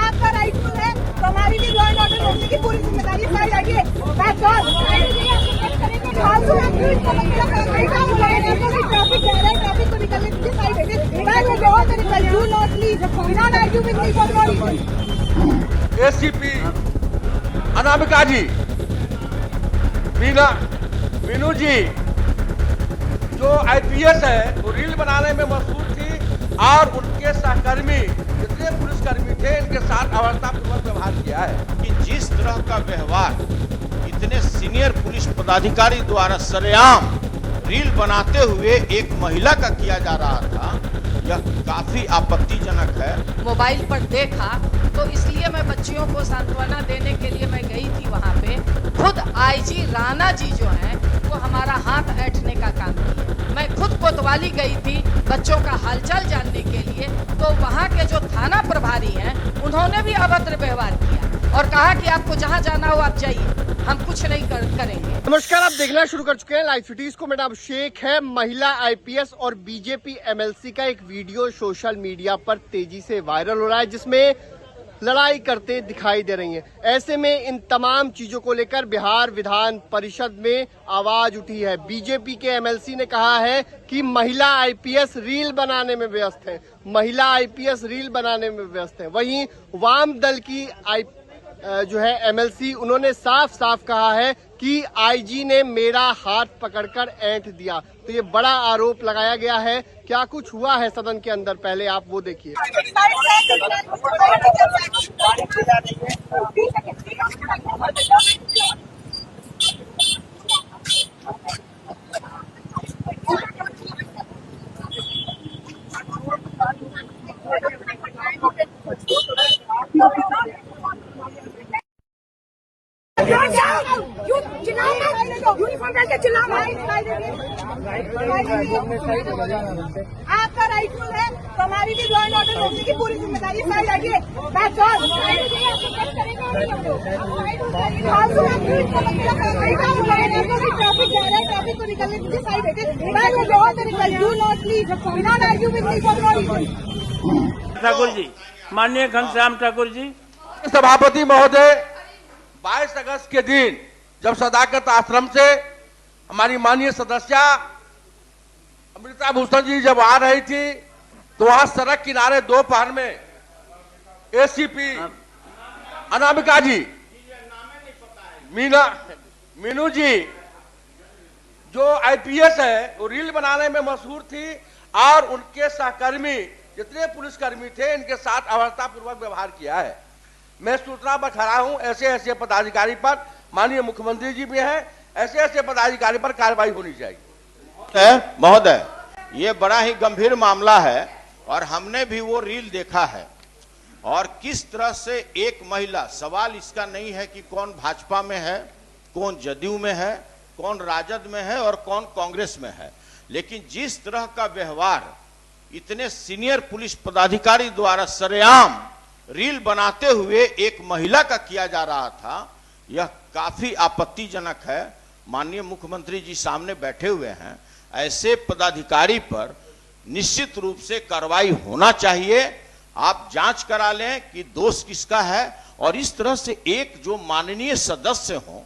आपका राइट है, तो हमारी भी लॉ एंड ऑर्डर रोकने की पूरी जिम्मेदारी साइड आइए। ट्रैफिक जा रहा है, ट्रैफिक को निकलने की साइड आइए। एसीपी अनामिका जी, मीनू जी जो आईपीएस है वो रील बनाने में मशहूर थी और उनके सहकर्मी जितने पुलिसकर्मी थे इनके साथ अवस्थापूर्वक व्यवहार किया है कि जिस तरह का व्यवहार इतने सीनियर पुलिस पदाधिकारी द्वारा सरेआम रील बनाते हुए एक महिला का किया जा रहा था, यह काफी आपत्तिजनक है। मोबाइल पर देखा तो इसलिए मैं बच्चियों को सांत्वना देने के लिए मैं गई थी वहाँ पे। खुद आईजी राणा जी जो हैं वो हमारा हाथ ऐंठने का काम किया। मैं खुद कोतवाली गई थी बच्चों का हालचाल जानने के लिए, तो वहाँ के जो थाना प्रभारी हैं उन्होंने भी अभद्र व्यवहार किया और कहा कि आपको जहाँ जाना हो आप जाइए, हम कुछ नहीं करेंगे। नमस्कार, आप देखना शुरू कर चुके हैं लाइव सिटीज को। मेरा नाम शेख है। महिला आईपीएस और बीजेपी एमएलसी का एक वीडियो सोशल मीडिया पर तेजी से वायरल हो रहा है जिसमें लड़ाई करते दिखाई दे रही हैं। ऐसे में इन तमाम चीजों को लेकर बिहार विधान परिषद में आवाज उठी है। बीजेपी के एमएलसी ने कहा है कि महिला आईपीएस रील बनाने में व्यस्त है, महिला आईपीएस रील बनाने में व्यस्त है। वहीं वाम दल की जो है एमएलसी, उन्होंने साफ साफ कहा है कि आईजी ने मेरा हाथ पकड़कर ऐंठ दिया। तो ये बड़ा आरोप लगाया गया है। क्या कुछ हुआ है सदन के अंदर, पहले आप वो देखिए। आपका राइट है, तो हमारी भी लॉ एंड ऑर्डर रोकने की पूरी जिम्मेदारी साइड आइए। ट्रैफिक जा रहा है, ट्रैफिक को निकलने की साइड आइए। ठाकुर जी, माननीय घनश्याम ठाकुर जी। सभापति महोदय, 22 अगस्त के दिन जब सदाकत आश्रम से हमारी माननीय सदस्या अमृता भूषण जी जब आ रही थी तो वहां सड़क किनारे दोपहर में एसीपी अनामिका जी, मीनू जी जो आईपीएस है वो रील बनाने में मशहूर थी और उनके सहकर्मी जितने पुलिसकर्मी थे इनके साथ अवस्थापूर्वक व्यवहार किया है। मैं सूचना पर खड़ा हूं, ऐसे ऐसे पदाधिकारी पर, माननीय मुख्यमंत्री जी भी हैं, ऐसे ऐसे पदाधिकारी पर कार्रवाई होनी चाहिए। महोदय, ये बड़ा ही गंभीर मामला है और हमने भी वो रील देखा है और किस तरह से एक महिला, सवाल इसका नहीं है कि कौन भाजपा में है, कौन जदयू में है, कौन राजद में है और कौन कांग्रेस में है, लेकिन जिस तरह का व्यवहार इतने सीनियर पुलिस पदाधिकारी द्वारा सरेआम रील बनाते हुए एक महिला का किया जा रहा था, यह काफी आपत्तिजनक है। माननीय मुख्यमंत्री जी सामने बैठे हुए हैं, ऐसे पदाधिकारी पर निश्चित रूप से कार्रवाई होना चाहिए। आप जांच करा लें कि दोष किसका है और इस तरह से एक जो माननीय सदस्य हो,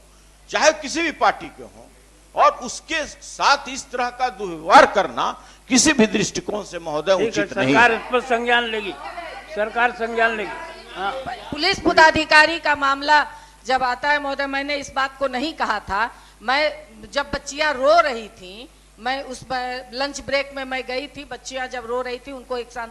चाहे किसी भी पार्टी के हो, और उसके साथ इस तरह का दुर्व्यवहार करना किसी भी दृष्टिकोण से महोदय उचित नहीं। सरकार इस पर संज्ञान लेगी, सरकार संज्ञान लेगी। पुलिस पदाधिकारी का मामला जब आता है महोदय, मैंने इस बात को नहीं कहा था। मैं जब बच्चियां रो रही थी, मैं उस लंच ब्रेक में मैं गई थी, बच्चियां जब रो रही थी उनको एक साथ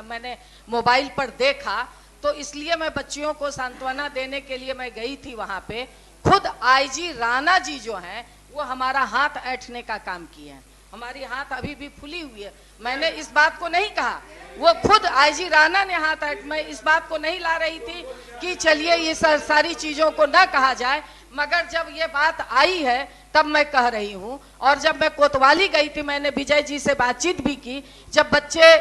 मैंने मोबाइल पर देखा, तो इसलिए मैं बच्चियों को सांत्वना देने के लिए मैं गई थी वहां पे। खुद आईजी राणा जी जो हैं वो हमारा हाथ ऐंठने का काम किए हैं। हमारी हाथ अभी भी फुली हुई है। मैंने इस बात को नहीं कहा, वो खुद आईजी राणा ने हाथ ऐंठ, मैं इस बात को नहीं ला रही थी कि चलिए ये सारी चीजों को ना कहा जाए, मगर जब ये बात आई है तब मैं कह रही हूँ। और जब मैं कोतवाली गई थी, मैंने विजय जी से बातचीत भी की, जब बच्चे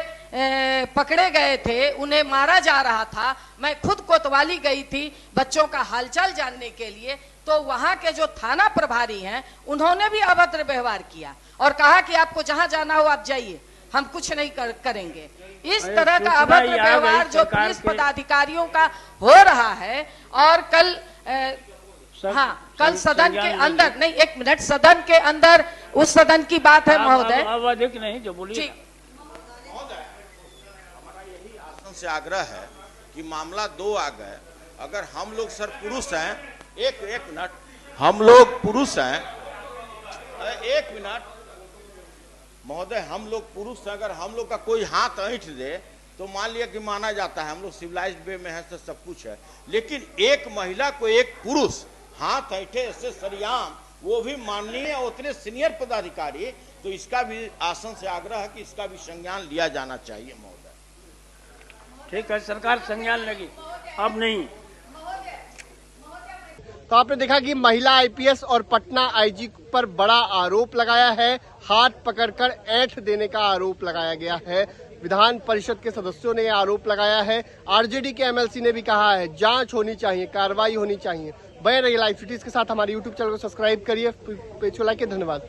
पकड़े गए थे, उन्हें मारा जा रहा था, मैं खुद कोतवाली गई थी बच्चों का हालचाल जानने के लिए, तो वहां के जो थाना प्रभारी हैं उन्होंने भी अभद्र व्यवहार किया और कहा कि आपको जहां जाना हो आप जाइए, हम कुछ नहीं करेंगे। इस तरह का अभद्र व्यवहार जो पुलिस पदाधिकारियों का हो रहा है, और कल कल सदन के अंदर, नहीं 1 मिनट, सदन के अंदर, उस सदन की बात है महोदय, अधिक नहीं जो बोलिए। हमारा यही आसन से आग्रह है कि मामला 2 आ गए, अगर हम लोग सर पुरुष हैं, एक मिनट, हम लोग पुरुष हैं, 1 मिनट महोदय, हम लोग पुरुष हैं, अगर हम लोग का कोई हाथ ऐंठ दे तो मान लिया कि माना जाता है, हम लोग सिविलाइज्ड वे में है तो सब कुछ है, लेकिन एक महिला को एक पुरुष हाथ ऐंठे ऐसे सरियाम, वो भी माननीय उतने सीनियर पदाधिकारी, तो इसका भी आसन से आग्रह है कि इसका भी संज्ञान लिया जाना चाहिए महोदय। ठीक है, सरकार संज्ञान लेगी, अब नहीं। तो आपने देखा कि महिला आईपीएस और पटना आईजी पर बड़ा आरोप लगाया है, हाथ पकड़कर ऐंठ देने का आरोप लगाया गया है। विधान परिषद के सदस्यों ने यह आरोप लगाया है। आरजेडी के एमएलसी ने भी कहा है जांच होनी चाहिए, कार्रवाई होनी चाहिए। बने रहिए लाइव सिटीज के साथ, हमारे यूट्यूब चैनल को सब्सक्राइब करिए, पेज को लाइक, धन्यवाद।